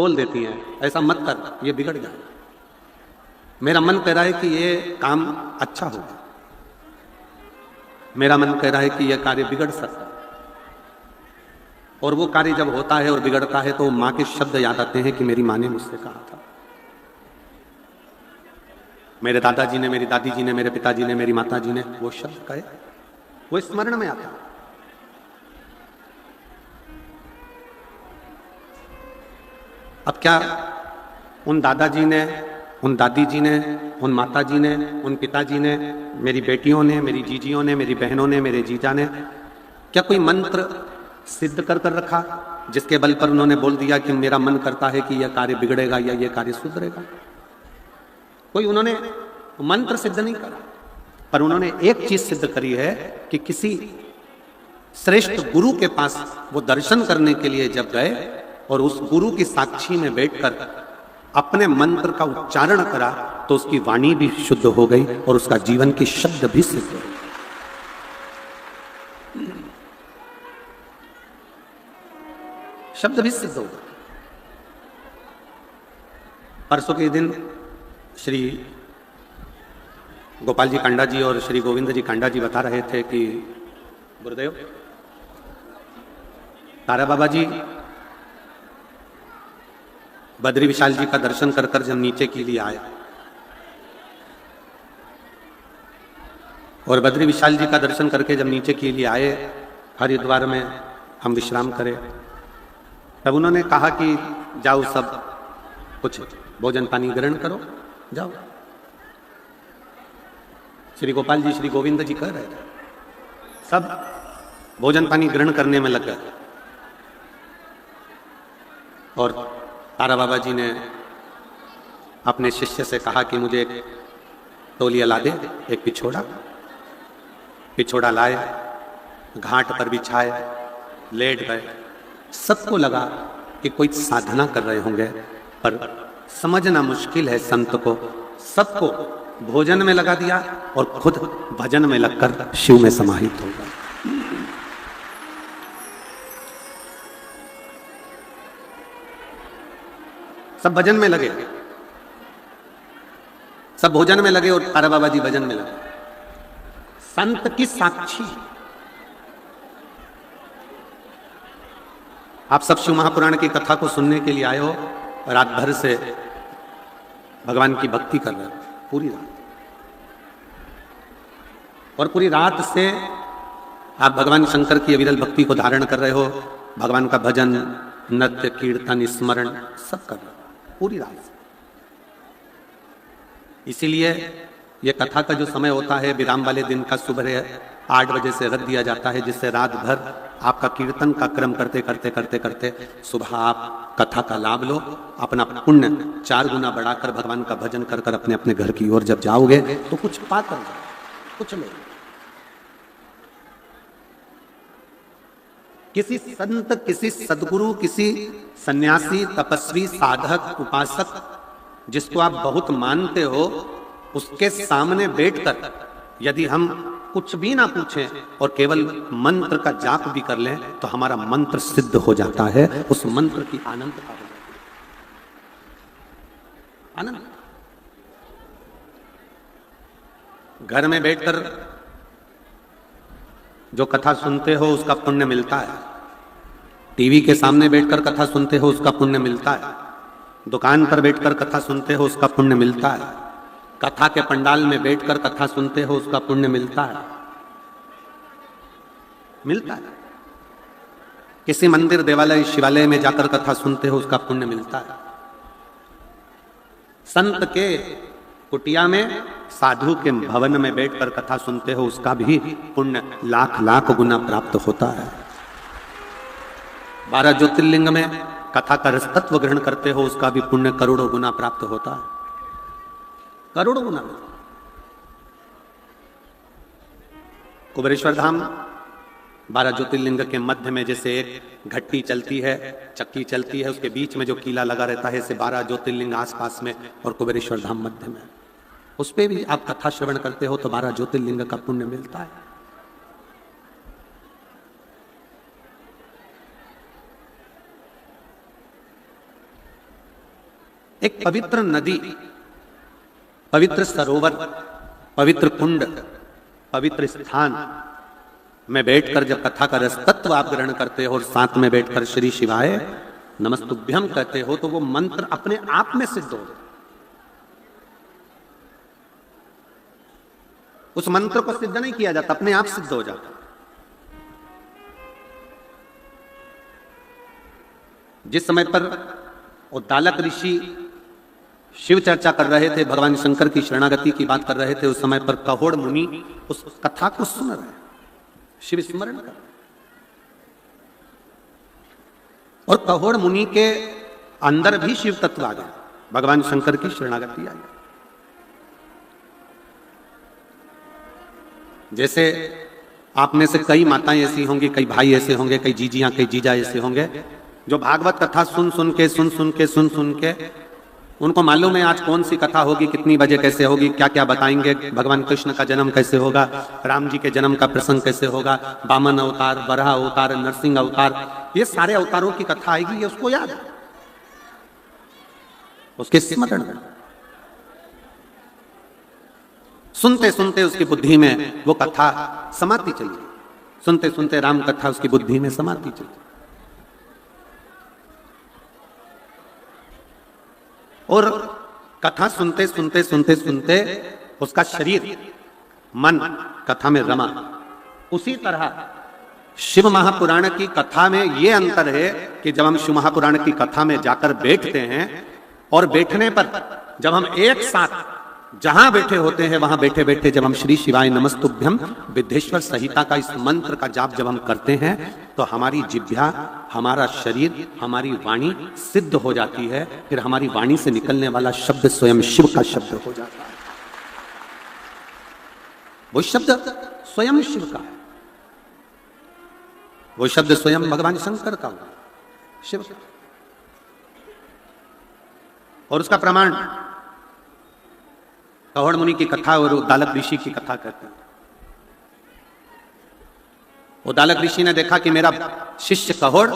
बोल देती हैं ऐसा मत कर, ये बिगड़ जाएगा। मेरा मन कह रहा है कि ये काम अच्छा होगा, मेरा मन कह रहा है कि यह कार्य बिगड़ सकता है। और वो कार्य जब होता है और बिगड़ता है तो माँ के शब्द याद आते हैं कि मेरी माँ ने मुझसे कहा था, मेरे दादाजी ने, मेरी दादी जी ने, मेरे पिताजी ने, मेरी माता जी ने वो शब्द कहे, वो स्मरण में आता है। अब क्या उन दादाजी ने, उन दादी जी ने, उन माता जी ने, उन पिताजी ने, मेरी बेटियों ने, मेरी जीजियों ने, मेरी बहनों ने, मेरे जीजा ने क्या कोई मंत्र सिद्ध कर कर रखा जिसके बल पर उन्होंने बोल दिया कि मेरा मन करता है कि यह कार्य बिगड़ेगा या यह कार्य सुधरेगा? कोई उन्होंने मंत्र सिद्ध नहीं करा, पर उन्होंने एक चीज सिद्ध करी है कि किसी श्रेष्ठ गुरु के पास वो दर्शन करने के लिए जब गए और उस गुरु की साक्षी में बैठकर अपने मंत्र का उच्चारण करा तो उसकी वाणी भी शुद्ध हो गई और उसका जीवन के शब्द भी सिद्ध हो गए। शब्द भी सिद्ध हो गए। परसों के दिन श्री गोपाल जी कांडा जी और श्री गोविंद जी कांडा जी बता रहे थे कि गुरुदेव तारा बाबा जी बद्री विशाल जी का दर्शन कर कर जब नीचे के लिए आए और बद्री विशाल जी का दर्शन करके जब नीचे के लिए आए हरिद्वार में हम विश्राम करें, तब उन्होंने कहा कि जाओ सब कुछ भोजन पानी ग्रहण करो, जाओ। श्री गोपाल जी, श्री गोविंद जी कह रहे थे, सब भोजन पानी ग्रहण करने में लग गए और तारा बाबा जी ने अपने शिष्य से कहा कि मुझे एक तौलिया ला दे, एक पिछोड़ा लाए, घाट पर बिछाए, लेट गए। सबको लगा कि कोई साधना कर रहे होंगे, पर समझना मुश्किल है संत को। सबको भोजन में लगा दिया और खुद भजन में लगकर शिव में समाहित हो गए। सब भजन में लगे, सब भोजन में लगे और तारा बाबा जी भजन में लगे। संत की साक्षी। आप सब शिव महापुराण की कथा को सुनने के लिए आए हो, रात भर से भगवान की भक्ति कर रहे हो, पूरी रात, और पूरी रात से आप भगवान शंकर की अविरल भक्ति को धारण कर रहे हो, भगवान का भजन, नृत्य, कीर्तन, स्मरण सब कर रहे हो पूरी रात से। इसीलिए यह कथा का जो समय होता है विराम वाले दिन का सुबह 8 बजे से रख दिया जाता है, जिससे रात भर आपका कीर्तन का क्रम करते करते करते करते सुबह आप कथा का लाभ लो, अपना पुण्य 4 गुना बढ़ाकर भगवान का भजन कर कर अपने अपने घर की ओर जब जाओगे तो कुछ पाकर जाओ, कुछ नहीं। किसी संत, किसी सदगुरु, किसी सन्यासी, तपस्वी, साधक, उपासक जिसको आप बहुत मानते हो, उसके सामने बैठकर यदि हम कुछ भी ना पूछें और केवल मंत्र का जाप भी कर लें तो हमारा मंत्र सिद्ध हो जाता है। उस मंत्र की आनंदता हो जाती है, आनंद। घर में बैठकर जो कथा सुनते हो उसका पुण्य मिलता है, टीवी के सामने बैठकर कथा सुनते हो उसका पुण्य मिलता है, दुकान पर बैठकर कथा सुनते हो उसका पुण्य मिलता है, कथा के पंडाल में बैठकर कथा सुनते हो उसका पुण्य मिलता है, मिलता है। किसी मंदिर, देवालय, शिवालय में जाकर कथा सुनते हो उसका पुण्य मिलता है। संत के कुटिया में, साधु के भवन में बैठकर कथा सुनते हो उसका भी पुण्य लाख लाख गुना प्राप्त होता है। 12 ज्योतिर्लिंग में कथा का रसतत्व ग्रहण करते हो उसका भी पुण्य करोड़ों गुना प्राप्त होता है, करोड़ों गुना। कुबेरेश्वर धाम 12 ज्योतिर्लिंग के मध्य में जैसे एक घट्टी चलती है, चक्की चलती है, उसके बीच में जो कीला लगा रहता है, ऐसे 12 ज्योतिर्लिंग आसपास में और कुबेरेश्वर धाम मध्य में, उस पे भी आप कथा श्रवण करते हो तो 12 ज्योतिर्लिंग का पुण्य मिलता है। एक पवित्र नदी, पवित्र सरोवर, पवित्र कुंड, पवित्र स्थान में बैठकर जब कथा का रस तत्व आप ग्रहण करते हो और साथ में बैठकर श्री शिवाय नमस्तुभ्यम कहते हो, तो वो मंत्र अपने आप में सिद्ध हो। उस मंत्र को सिद्ध नहीं किया जाता, अपने आप सिद्ध हो जाता। जिस समय पर उद्दालक ऋषि शिव चर्चा कर रहे थे, भगवान शंकर की शरणागति की बात कर रहे थे, उस समय पर कहोड़ मुनि उस कथा को सुन रहे, शिव स्मरण कर। और कहोड़ मुनि के अंदर भी शिव तत्व आ गया, भगवान शंकर की शरणागति आ गई। जैसे आप में से कई माताएं ऐसी होंगी, कई भाई ऐसे होंगे, कई जीजियां, कई जीजा ऐसे होंगे जो भागवत कथा सुन सुन के उनको मालूम है आज कौन सी कथा होगी, कितनी बजे कैसे होगी, क्या क्या बताएंगे, भगवान कृष्ण का जन्म कैसे होगा, राम जी के जन्म का प्रसंग कैसे होगा, वामन अवतार, बराह अवतार, नरसिंह अवतार, ये सारे अवतारों की कथा आएगी, ये उसको याद है, उसके स्मरण में। सुनते सुनते उसकी बुद्धि में वो कथा समाती चली, सुनते सुनते राम कथा उसकी बुद्धि में समाती चली। और कथा सुनते सुनते उसका शरीर मन कथा में रमा। उसी तरह शिव महापुराण की कथा में यह अंतर है कि जब हम शिव महापुराण की कथा में जाकर बैठते हैं और बैठने पर जब हम एक साथ जहां बैठे होते हैं वहां बैठे बैठे जब हम श्री शिवाय नमस्तुभ्यम विद्येश्वर संहिता का इस मंत्र का जाप जब हम करते हैं तो हमारी जिह्वा, हमारा शरीर, हमारी वाणी सिद्ध हो जाती है। फिर हमारी वाणी से निकलने वाला शब्द स्वयं शिव का शब्द हो जाता है। वो शब्द स्वयं शिव का है, वो शब्द स्वयं भगवान शंकर का होगा, शिव का। और उसका प्रमाण कहोड़ मुनि की कथा और उद्दालक ऋषि की कथा कहते हैं। उद्दालक ऋषि ने देखा कि मेरा शिष्य कहोड़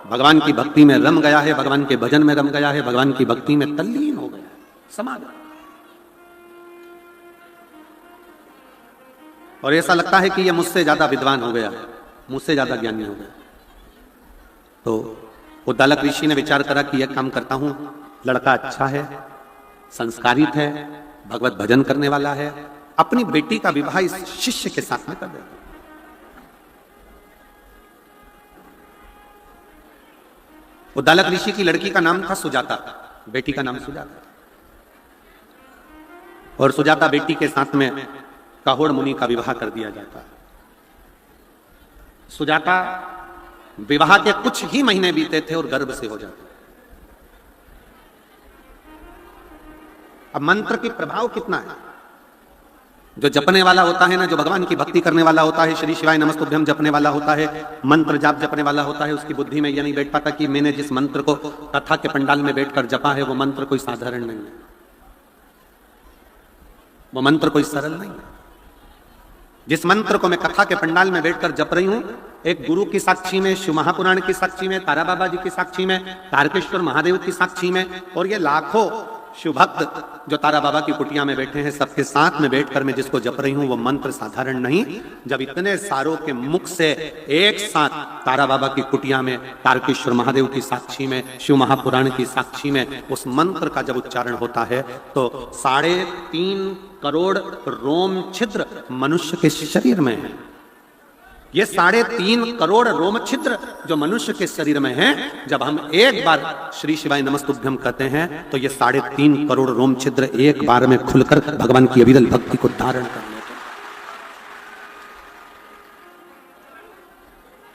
भगवान की भक्ति में रम गया है, भगवान के भजन में रम गया है, भगवान की भक्ति में तल्लीन हो गया है, समा गया। और ऐसा लगता है कि यह मुझसे ज्यादा विद्वान हो गया है, मुझसे ज्यादा ज्ञानी हो गया। तो उद्दालक ऋषि ने विचार करा कि यह काम करता हूं, लड़का अच्छा है, संस्कारित है, भगवत भजन करने वाला है, अपनी बेटी का विवाह इस शिष्य के साथ में कर देता। उद्दालक ऋषि की लड़की का नाम था सुजाता, बेटी का नाम सुजाता। और सुजाता बेटी के साथ में कहोड़ मुनि का विवाह कर दिया जाता। सुजाता विवाह के कुछ ही महीने बीते थे और गर्भ से हो जाते। अब मंत्र की प्रभाव कितना है, जो जपने वाला होता है ना, जो भगवान की भक्ति करने वाला होता है, श्री शिवाय नमस्तुभ्यम जपने वाला होता है, मंत्र जाप जपने वाला होता है, उसकी बुद्धि में यह नहीं बैठ पाता कि मैंने जिस मंत्र को कथा के पंडाल में बैठकर जपा है वो मंत्र कोई साधारण नहीं है, वो मंत्र कोई सरल नहीं है। जिस मंत्र को मैं कथा के पंडाल में बैठकर जप रही हूं, एक गुरु की साक्षी में, शिव महापुराण की साक्षी में, तारा बाबा जी की साक्षी में, तारकेश्वर महादेव की साक्षी में, और ये लाखों शिव भक्त जो तारा बाबा की कुटिया में बैठे हैं, सबके साथ में बैठकर मैं जिसको जप रही हूं वो मंत्र साधारण नहीं। जब इतने सारों के मुख से एक साथ तारा बाबा की कुटिया में, तारकेश्वर महादेव की साक्षी में, शिव महापुराण की साक्षी में उस मंत्र का जब उच्चारण होता है तो 3.5 करोड़ रोम छिद्र मनुष्य के शरीर में है। ये 3.5 करोड़ रोम छिद्र जो मनुष्य के शरीर में हैं, जब हम एक बार श्री शिवाय नमस्तुभ्यम कहते हैं तो ये 3.5 करोड़ रोम छिद्र एक बार में खुलकर भगवान की अविरल भक्ति को धारण कर लेते हैं।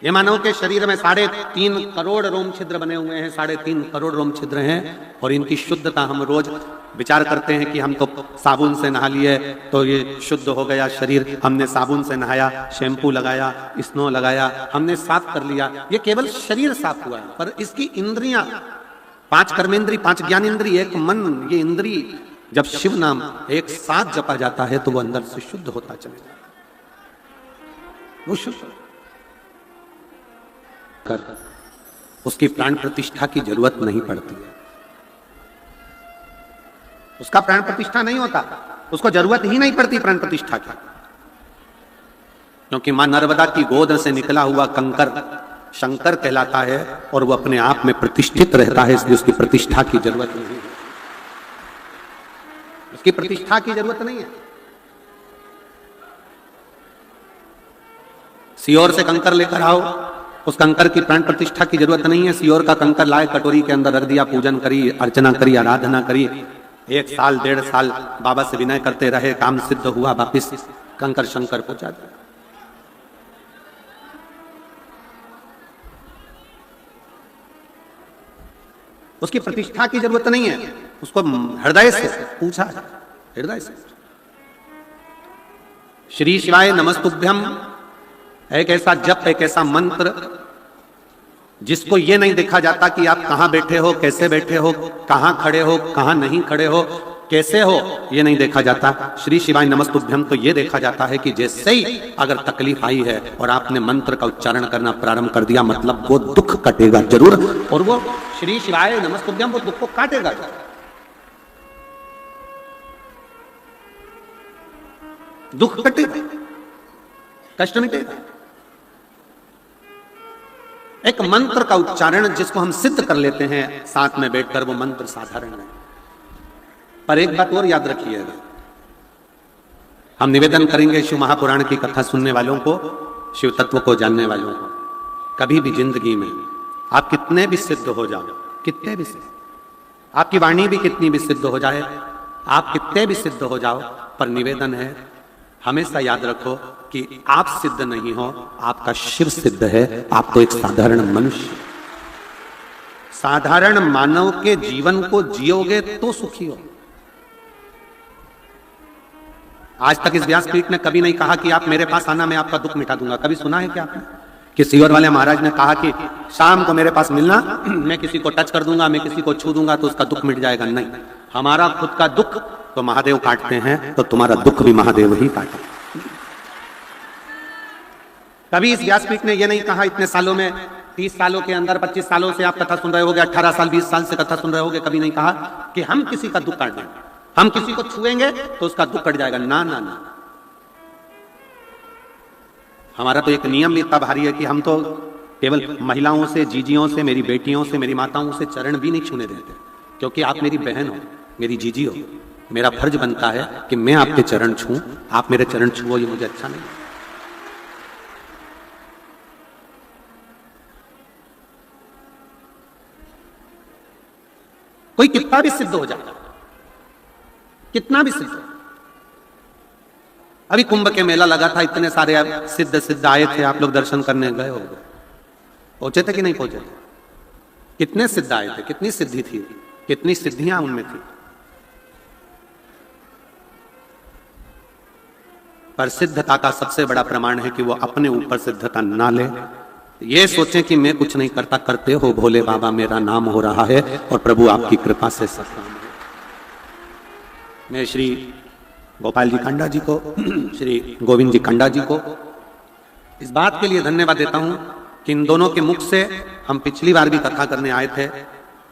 ये मानव के शरीर में 3.5 करोड़ रोम छिद्र बने हुए हैं, 3.5 करोड़ रोम छिद्र हैं, और इनकी शुद्धता हम रोज विचार करते हैं कि हम तो साबुन से नहा लिए तो ये शुद्ध हो गया शरीर, हमने साबुन से नहाया, शैम्पू लगाया, स्नो लगाया, हमने साफ कर लिया, ये केवल शरीर साफ हुआ है। पर इसकी इंद्रियां, 5 कर्मेंद्री, 5 ज्ञानेंद्री, एक मन, ये इंद्री जब शिव नाम एक साथ जपा जाता है तो वो अंदर से शुद्ध होता चले जाता है, वो शुद्ध कर उसकी प्राण प्रतिष्ठा की जरूरत नहीं पड़ती है। उसका प्राण प्रतिष्ठा नहीं होता, उसको जरूरत ही नहीं पड़ती प्राण प्रतिष्ठा की, क्योंकि मां नर्मदा की गोद से निकला हुआ कंकर शंकर कहलाता है और वो अपने आप में प्रतिष्ठित रहता है, इसलिए उसकी प्रतिष्ठा की जरूरत नहीं है। उसकी प्रतिष्ठा की जरूरत नहीं है। सियोर से कंकर लेकर आओ, उस कंकर की प्राण प्रतिष्ठा की जरूरत नहीं है। सियोर का कंकर लाए, कटोरी के अंदर रख दिया, पूजन करी, अर्चना करी, आराधना करी, 1 साल 1.5 साल बाबा से विनय करते रहे, काम सिद्ध हुआ, वापिस कंकर शंकर पहुंचा दिया। उसकी प्रतिष्ठा की जरूरत नहीं है, उसको हृदय से पूछा, हृदय से। श्री शिवाय नमस्तुभ्यम एक ऐसा जप, एक ऐसा मंत्र जिसको ये नहीं देखा जाता कि आप कहां बैठे हो, कैसे बैठे हो, कहां खड़े हो, कहां नहीं खड़े हो, कैसे हो, ये नहीं देखा जाता। श्री शिवाय नमस्तुभ्यम तो ये देखा जाता है कि जैसे ही अगर तकलीफ आई है और आपने मंत्र का उच्चारण करना प्रारंभ कर दिया, मतलब वो दुख कटेगा जरूर, और वो श्री शिवाय नमस्तुभ्यम वो दुख को काटेगा। दुख कटेगा, कष्ट मिटेगा। एक मंत्र का उच्चारण जिसको हम सिद्ध कर लेते हैं साथ में बैठकर, वो मंत्र साधारण है। पर एक बात और याद रखिएगा, हम निवेदन करेंगे शिव महापुराण की कथा सुनने वालों को, शिव तत्व को जानने वालों को, कभी भी जिंदगी में आप कितने भी सिद्ध हो जाओ, कितने भी सिद्ध, आपकी वाणी भी कितनी भी सिद्ध हो जाए, आप कितने भी सिद्ध हो जाओ, पर निवेदन है हमेशा याद रखो कि आप सिद्ध नहीं हो, आपका शिव सिद्ध है। आप तो एक साधारण मनुष्य, साधारण मानव के जीवन को जियोगे तो सुखी हो। आज तक इस व्यासपीठ ने कभी नहीं कहा कि आप मेरे पास आना, मैं आपका दुख मिटा दूंगा। कभी सुना है क्या आपने कि सीवर वाले महाराज ने कहा कि शाम को मेरे पास मिलना, मैं किसी को टच कर दूंगा, मैं किसी को छू दूंगा तो उसका दुख मिट जाएगा? नहीं, हमारा खुद का दुख तो महादेव काटते हैं, तो तुम्हारा दुख भी महादेव ही काटे। कभी इस व्यासपीठ ने यह नहीं कहा इतने सालों में, 30 सालों के अंदर, 25 सालों से आप कथा सुन रहे होगे, 18 साल 20 साल से कथा सुन रहे होगे, कभी नहीं कहा कि हम किसी का दुख काट देंगे, हम किसी को छुएंगे तो उसका दुख कट जाएगा। ना ना ना, हमारा तो एक नियम भी इतना भारी है कि हम तो केवल महिलाओं से, जीजियों से, मेरी बेटियों से, मेरी माताओं से चरण भी नहीं छूने देते, क्योंकि आप मेरी बहन हो, मेरी जीजी हो। मेरा फर्ज बनता है कि मैं आपके चरण छूं, आप मेरे चरण छुओ, ये मुझे अच्छा नहीं। कोई कितना भी सिद्ध हो जाता, कितना भी सिद्ध। अभी कुंभ के मेला लगा था, इतने सारे सिद्ध सिद्ध आए थे, आप लोग दर्शन करने गए हो, पहुंचे थे कि नहीं पहुंचे थे? कितने सिद्ध आए थे, कितनी सिद्धि थी, कितनी सिद्धियां उनमें थी। पर सिद्धता का सबसे बड़ा प्रमाण है कि वो अपने ऊपर सिद्धता ना ले, ये सोचें कि मैं कुछ नहीं करता, करते हो भोले बाबा, मेरा नाम हो रहा है और प्रभु आपकी कृपा से सब काम है। मैं श्री गोपाल जी कांडा जी को, श्री गोविंद जी कांडा जी को इस बात के लिए धन्यवाद देता हूं कि इन दोनों के मुख से हम पिछली बार भी कथा करने आए थे,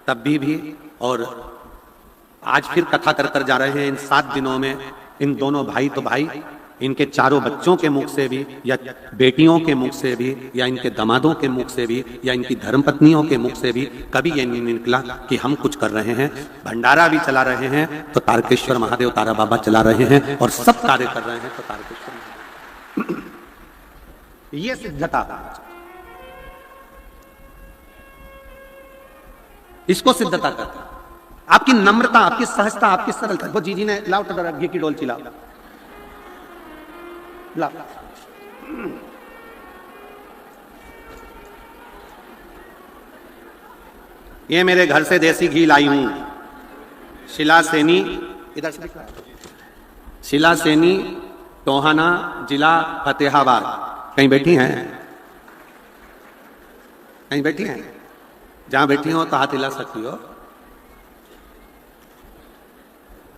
तब भी और आज फिर कथा कर कर जा रहे हैं। इन 7 दिनों में इन दोनों भाई तो भाई, इनके चारों बच्चों के मुख से भी, या बेटियों के मुख से भी, या इनके दामादों के मुख से भी, या इनकी धर्मपत्नियों के मुख से भी कभी ये नहीं निकला कि हम कुछ कर रहे हैं। भंडारा भी चला रहे हैं तो तारकेश्वर महादेव, तारा बाबा चला रहे हैं, और सब कार्य कर रहे हैं तो तारकेश्वर। ये सिद्धता, इसको सिद्धता करता। आपकी नम्रता, आपकी सहजता, आपकी सरलता। वो जीजी ने लाओ टरा घी की डोलची लाओ, ला। ये मेरे घर से देसी घी लाई हूं, शिला सेनी, इधर से दिखा, शिला सेनी, टोहाना, जिला फतेहाबाद। कहीं बैठी हैं? कहीं बैठी हैं? जहां बैठी हो तो हाथ हिला सकती हो।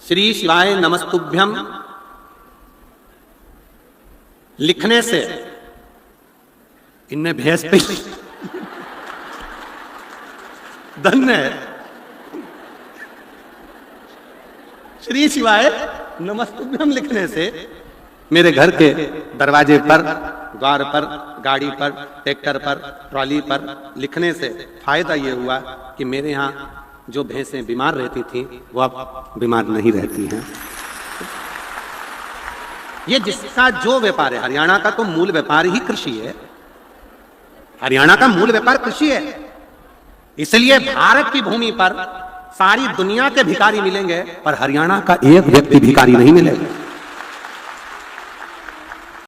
श्री शिवाय नमस्तुभ्यम लिखने से इनने भैंस पे धन्य है। श्री शिवाय नमस्तुभ्यम लिखने से मेरे घर के दरवाजे पर, द्वार पर, गाड़ी पर, ट्रैक्टर पर, ट्रॉली पर लिखने से फायदा ये हुआ कि मेरे यहाँ जो भैंसें बीमार रहती थी वो अब बीमार नहीं रहती हैं। ये जिसका जो व्यापार है, हरियाणा का तो मूल व्यापार ही कृषि है। हरियाणा का मूल व्यापार कृषि है, इसलिए भारत की भूमि पर सारी दुनिया के भिखारी मिलेंगे पर हरियाणा का एक व्यक्ति भिखारी नहीं मिलेगा।